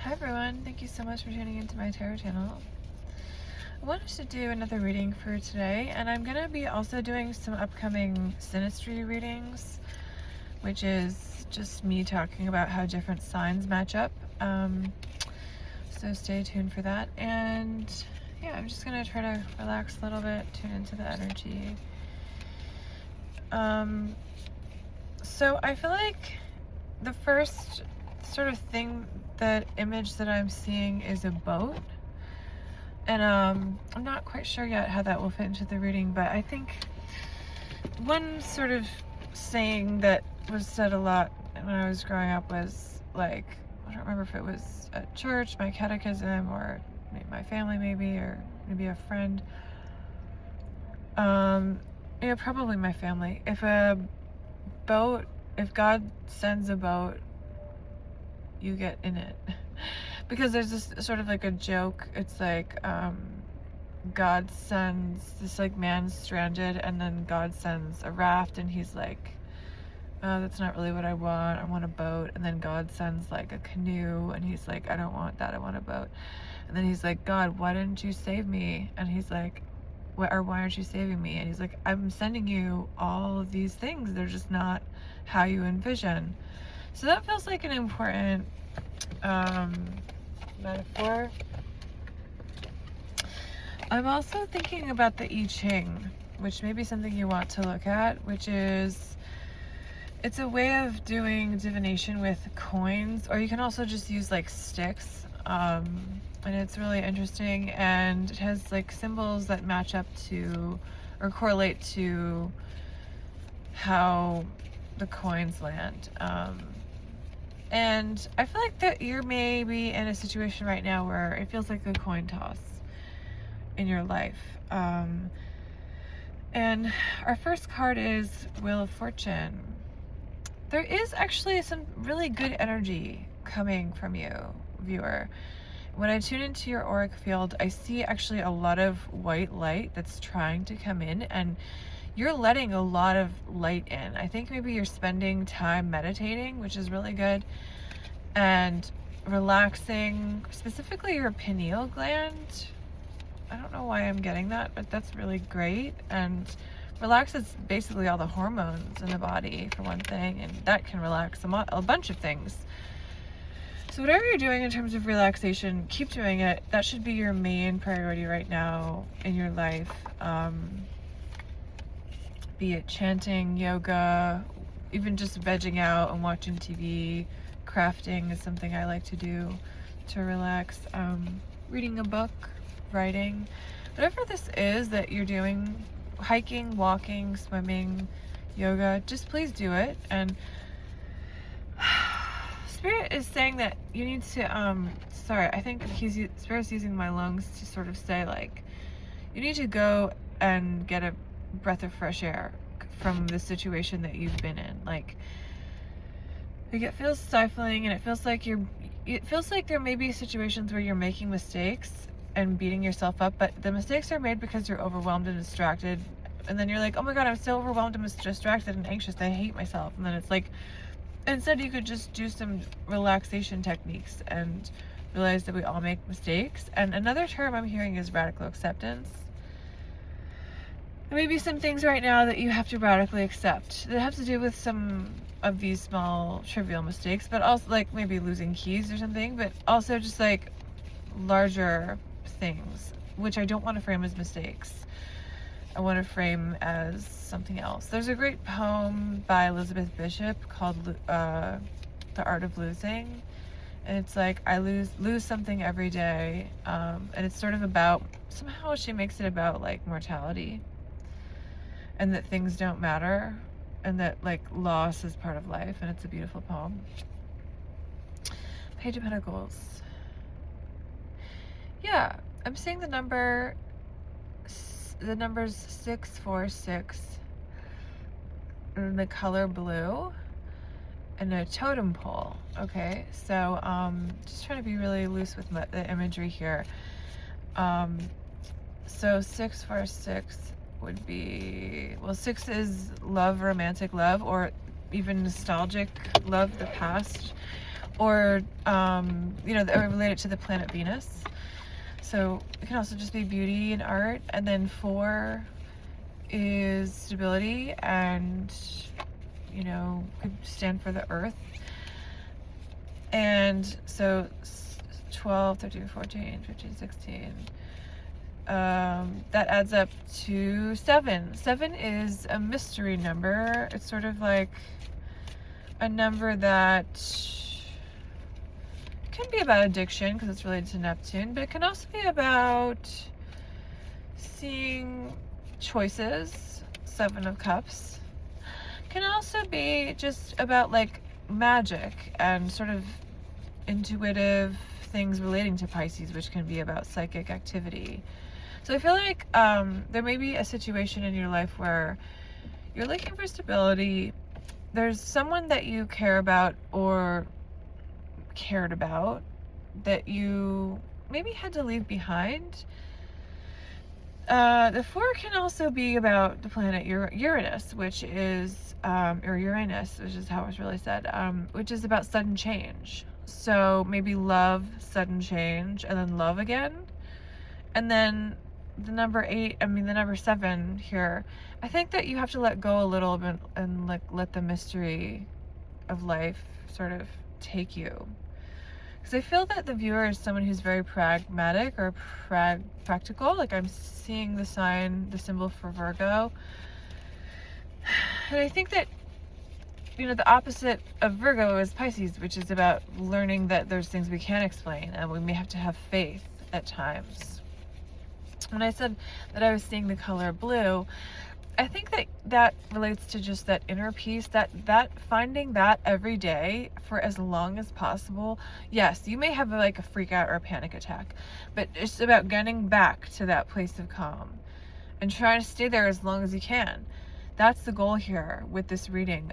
Hi everyone, thank you so much for tuning into my tarot channel. I wanted to do another reading for today, and I'm going to be also doing some upcoming synastry readings, which is just me talking about how different signs match up. So stay tuned for that. And yeah, I'm just going to try to relax a little bit, tune into the energy. So I feel like the first sort of thing, that image that I'm seeing is a boat, and I'm not quite sure yet how that will fit into the reading, but I think one sort of saying that was said a lot when I was growing up was like, I don't remember if it was at church, my catechism, or my family maybe, or maybe a friend. Yeah, probably my family. If God sends a boat, you get in it. Because there's this sort of like a joke. It's like God sends this like man stranded, and then God sends a raft, and he's like, oh, that's not really what I want a boat. And then God sends like a canoe, and he's like, I don't want that, I want a boat. And then he's like, God, why didn't you save me? And he's like, why aren't you saving me? And he's like, I'm sending you all of these things, they're just not how you envision. So that feels like an important metaphor. I'm also thinking about the I Ching, which may be something you want to look at, which is, it's a way of doing divination with coins, or you can also just use like sticks, and it's really interesting, and it has like symbols that match up to or correlate to how the coins land. And I feel like that you're maybe in a situation right now where it feels like a coin toss in your life. And our first card is Wheel of Fortune. There is actually some really good energy coming from you, viewer. When I tune into your auric field, I see actually a lot of white light that's trying to come in, and you're letting a lot of light in. I think maybe you're spending time meditating, which is really good, and relaxing, specifically your pineal gland. I don't know why I'm getting that, but that's really great. And relaxes basically all the hormones in the body, for one thing, and that can relax a bunch of things. So whatever you're doing in terms of relaxation, keep doing it. That should be your main priority right now in your life. Be it chanting, yoga, even just vegging out and watching TV. Crafting is something I like to do to relax. Reading a book, writing, whatever this is that you're doing, hiking, walking, swimming, yoga, just please do it. And Spirit is saying that you need to, sorry, I think Spirit's using my lungs to sort of say, like, you need to go and get a breath of fresh air from the situation that you've been in. Like it feels stifling, and it feels like there may be situations where you're making mistakes and beating yourself up, but the mistakes are made because you're overwhelmed and distracted, and then you're like, oh my god, I'm so overwhelmed and distracted and anxious, I hate myself. And then it's like, instead you could just do some relaxation techniques and realize that we all make mistakes. And another term I'm hearing is radical acceptance. There may be some things right now that you have to radically accept that have to do with some of these small trivial mistakes, but also like maybe losing keys or something, but also just like larger things, which I don't want to frame as mistakes. I want to frame as something else. There's a great poem by Elizabeth Bishop called The Art of Losing, and it's like, I lose something every day, and it's sort of about, somehow she makes it about like mortality, and that things don't matter, and that like loss is part of life, and it's a beautiful poem. Page of Pentacles. Yeah, I'm seeing the numbers 646 in the color blue and a totem pole. Okay, so just trying to be really loose with the imagery here. So 646 would be, well, 6 is love, romantic love, or even nostalgic love, the past, or that are related to the planet Venus. So it can also just be beauty and art. And then 4 is stability, and could stand for the earth. And so 12, 13, 14, 15, 16, that adds up to 7. 7 is a mystery number. It's sort of like a number that can be about addiction because it's related to Neptune, but it can also be about seeing choices. 7 of Cups can also be just about like magic and sort of intuitive things relating to Pisces, which can be about psychic activity. So I feel like there may be a situation in your life where you're looking for stability. There's someone that you care about or cared about that you maybe had to leave behind. The 4 can also be about the planet Uranus, which is, or Uranus, which is how it was really said, which is about sudden change. So maybe love, sudden change, and then love again. And then the number 7 here, I think that you have to let go a little bit and like let the mystery of life sort of take you. Because I feel that the viewer is someone who's very pragmatic or practical. Like I'm seeing the sign, the symbol for Virgo. And I think that, the opposite of Virgo is Pisces, which is about learning that there's things we can't explain and we may have to have faith at times. When I said that I was seeing the color blue, I think that relates to just that inner peace, that finding that every day for as long as possible. Yes, you may have like a freak out or a panic attack, but it's about getting back to that place of calm and trying to stay there as long as you can. That's the goal here with this reading,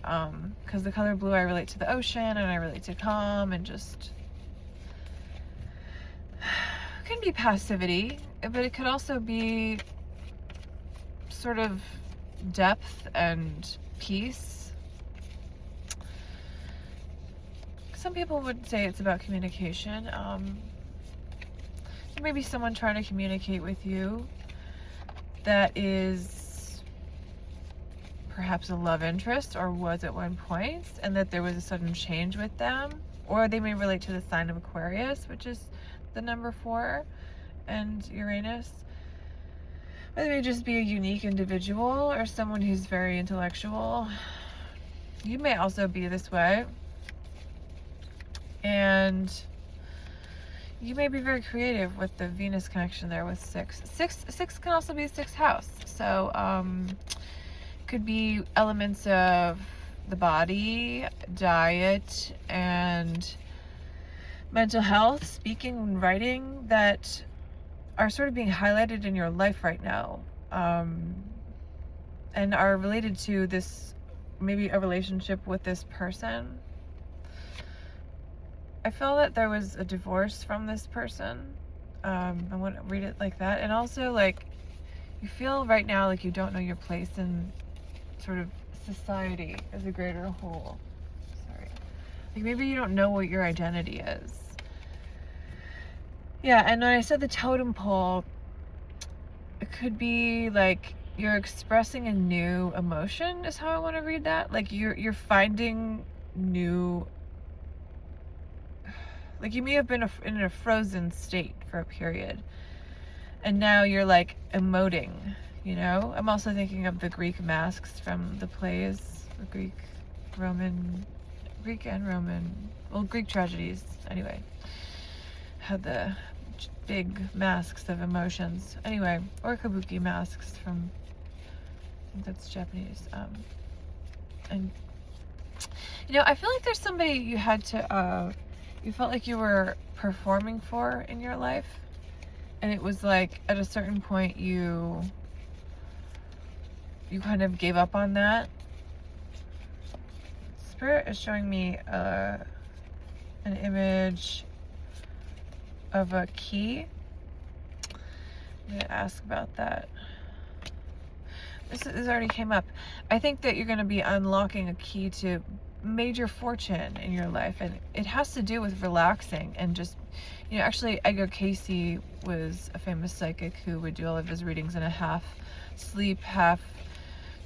because the color blue, I relate to the ocean and I relate to calm and just it can be passivity, but it could also be sort of depth and peace. Some people would say it's about communication. There may be someone trying to communicate with you that is perhaps a love interest or was at one point, and that there was a sudden change with them. Or they may relate to the sign of Aquarius, which is the number 4, and Uranus. Or they may just be a unique individual or someone who's very intellectual. You may also be this way. And you may be very creative with the Venus connection there with 6. 6 can also be 6th house. So, could be elements of the body, diet, and mental health, speaking and writing that are sort of being highlighted in your life right now, and are related to this, maybe a relationship with this person. I feel that there was a divorce from this person. I want to read it like that. And also, like, you feel right now like you don't know your place in sort of society as a greater whole. Sorry. Like maybe you don't know what your identity is. Yeah, and when I said the totem pole, it could be like you're expressing a new emotion is how I want to read that. Like you're finding new, like you may have been in a frozen state for a period, and now you're like emoting, I'm also thinking of the Greek masks from the plays, the Greek and Roman, well, Greek tragedies anyway, had the big masks of emotions anyway, or kabuki masks from, I think that's Japanese. And I feel like there's somebody you had to you felt like you were performing for in your life, and it was like at a certain point you kind of gave up on that. Spirit is showing me an image of a key. I'm gonna ask about that. This already came up. I think that you're going to be unlocking a key to major fortune in your life, and it has to do with relaxing and just, actually Edgar Cayce was a famous psychic who would do all of his readings in a half sleep, half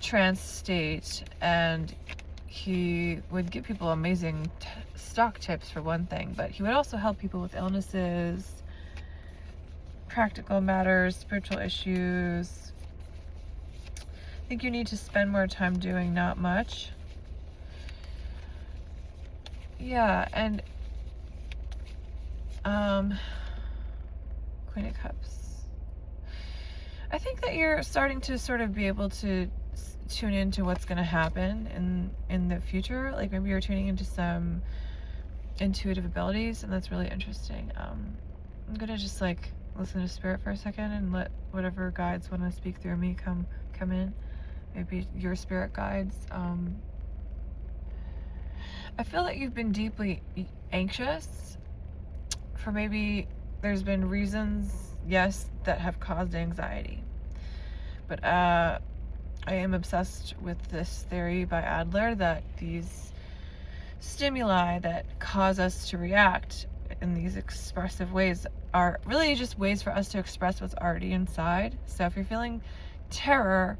trance state, and he would give people amazing stock tips for one thing, but he would also help people with illnesses, practical matters, spiritual issues. I think you need to spend more time doing not much. Yeah, and Queen of Cups. I think that you're starting to sort of be able to tune into what's going to happen in the future. Like maybe you're tuning into some intuitive abilities, and that's really interesting. I'm gonna just like listen to spirit for a second and let whatever guides want to speak through me come in. Maybe your spirit guides. I feel that you've been deeply anxious for maybe there's been reasons, yes, that have caused anxiety. But I am obsessed with this theory by Adler that these stimuli that cause us to react in these expressive ways are really just ways for us to express what's already inside. So if you're feeling terror,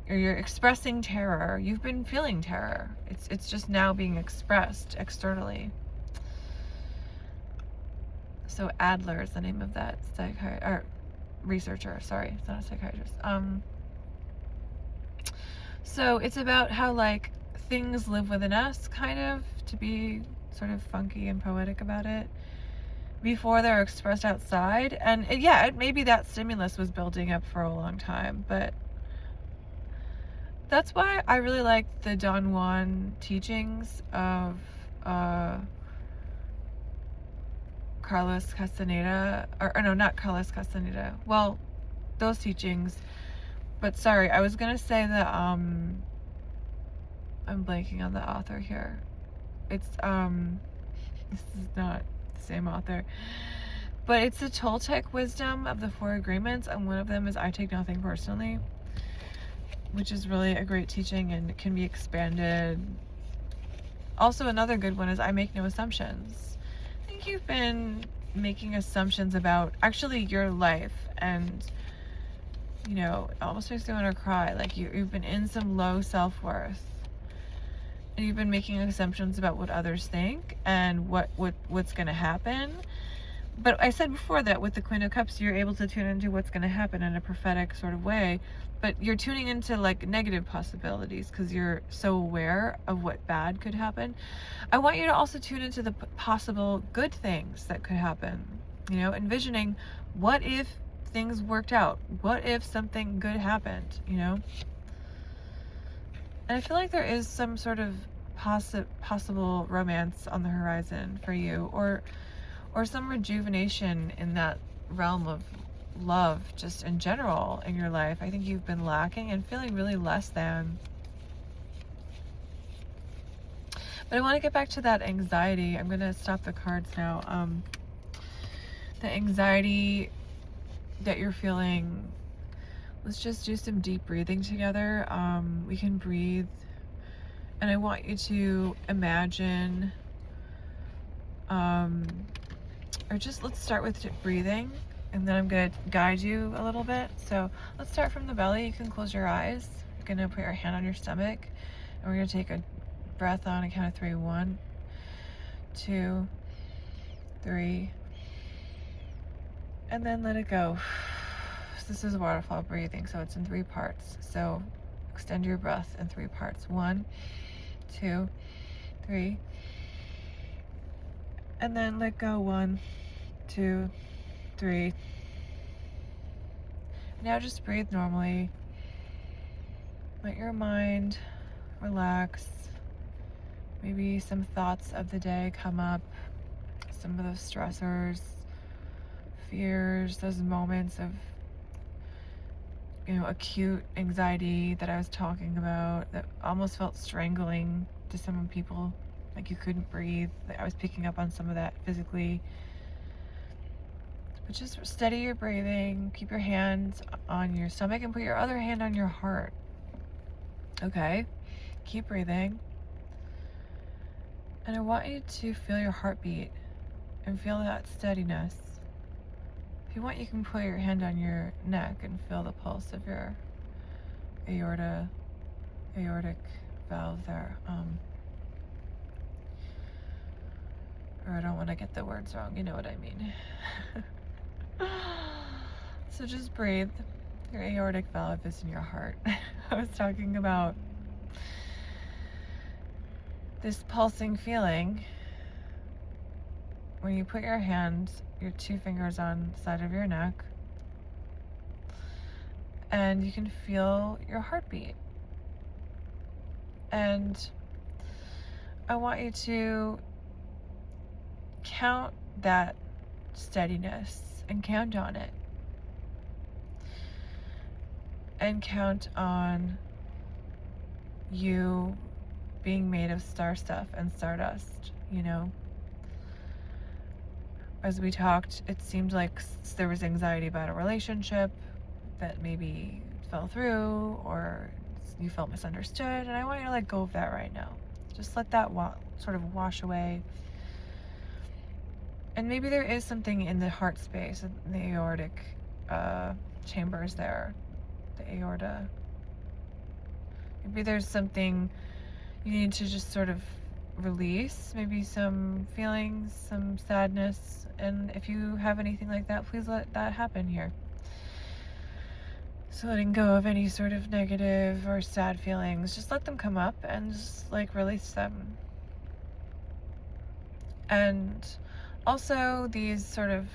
or you're expressing terror, you've been feeling terror. It's just now being expressed externally. So Adler is the name of that researcher. Sorry, it's not a psychiatrist. So it's about how like things live within us, kind of, to be sort of funky and poetic about it, before they're expressed outside. And yeah, maybe that stimulus was building up for a long time, but that's why I really like the Don Juan teachings of Carlos Castaneda, or no, not Carlos Castaneda. Well, those teachings. But sorry, I was gonna say that I'm blanking on the author here. It's this is not the same author, but it's the Toltec wisdom of the Four Agreements, and one of them is I take nothing personally, which is really a great teaching and can be expanded. Also, another good one is I make no assumptions. I think you've been making assumptions about actually your life, and it almost makes me want to cry. Like you've been in some low self-worth, and you've been making assumptions about what others think and what's going to happen. But I said before that with the Queen of Cups, you're able to tune into what's going to happen in a prophetic sort of way, but you're tuning into like negative possibilities because you're so aware of what bad could happen. I want you to also tune into the possible good things that could happen, envisioning what if things worked out, what if something good happened, And I feel like there is some sort of possible romance on the horizon for you, or some rejuvenation in that realm of love just in general in your life. I think you've been lacking and feeling really less than. But I want to get back to that anxiety. I'm going to stop the cards now. The anxiety that you're feeling, let's just do some deep breathing together. We can breathe, and I want you to imagine, or just let's start with breathing, and then I'm going to guide you a little bit. So let's start from the belly. You can close your eyes. You're going to put your hand on your stomach, and we're going to take a breath on a count of 3. 1, 2, 3, and then let it go. So this is waterfall breathing, so it's in 3 parts. So extend your breath in 3 parts. 1, 2, 3, and then let go. 1, 2, 3. Now just breathe normally. Let your mind relax. Maybe some thoughts of the day come up, some of those stressors, fears, those moments of acute anxiety that I was talking about that almost felt strangling to some people, like you couldn't breathe. I was picking up on some of that physically. But just steady your breathing, keep your hands on your stomach, and put your other hand on your heart. Okay, keep breathing. And I want you to feel your heartbeat and feel that steadiness. If you want, you can put your hand on your neck and feel the pulse of your aortic valve there. Or I don't want to get the words wrong, you know what I mean. So just breathe. Your aortic valve is in your heart. I was talking about this pulsing feeling when you put your two fingers on the side of your neck, and you can feel your heartbeat. And I want you to count that steadiness and count on it. And count on you being made of star stuff and stardust, you know? As we talked, it seemed like there was anxiety about a relationship that maybe fell through, or you felt misunderstood, and I want you to let go of that right now. Just let that sort of wash away. And maybe there is something in the heart space, in the aortic chambers there, the aorta. Maybe there's something you need to just sort of release, maybe some feelings, some sadness. And if you have anything like that, please let that happen here. So letting go of any sort of negative or sad feelings, just let them come up and just like release them. And also these sort of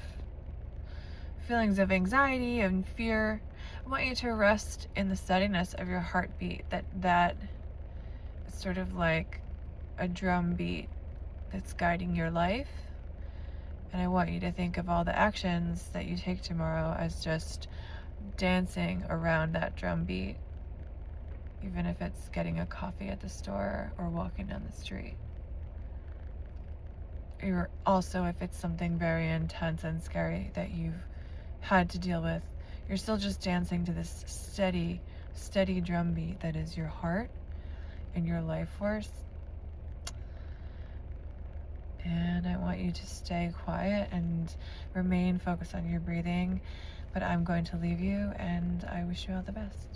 feelings of anxiety and fear, I want you to rest in the steadiness of your heartbeat, that is sort of like a drum beat that's guiding your life. And I want you to think of all the actions that you take tomorrow as just dancing around that drum beat, even if it's getting a coffee at the store or walking down the street. Or also, if it's something very intense and scary that you've had to deal with, you're still just dancing to this steady drum beat that is your heart and your life force. And I want you to stay quiet and remain focused on your breathing. But I'm going to leave you, and I wish you all the best.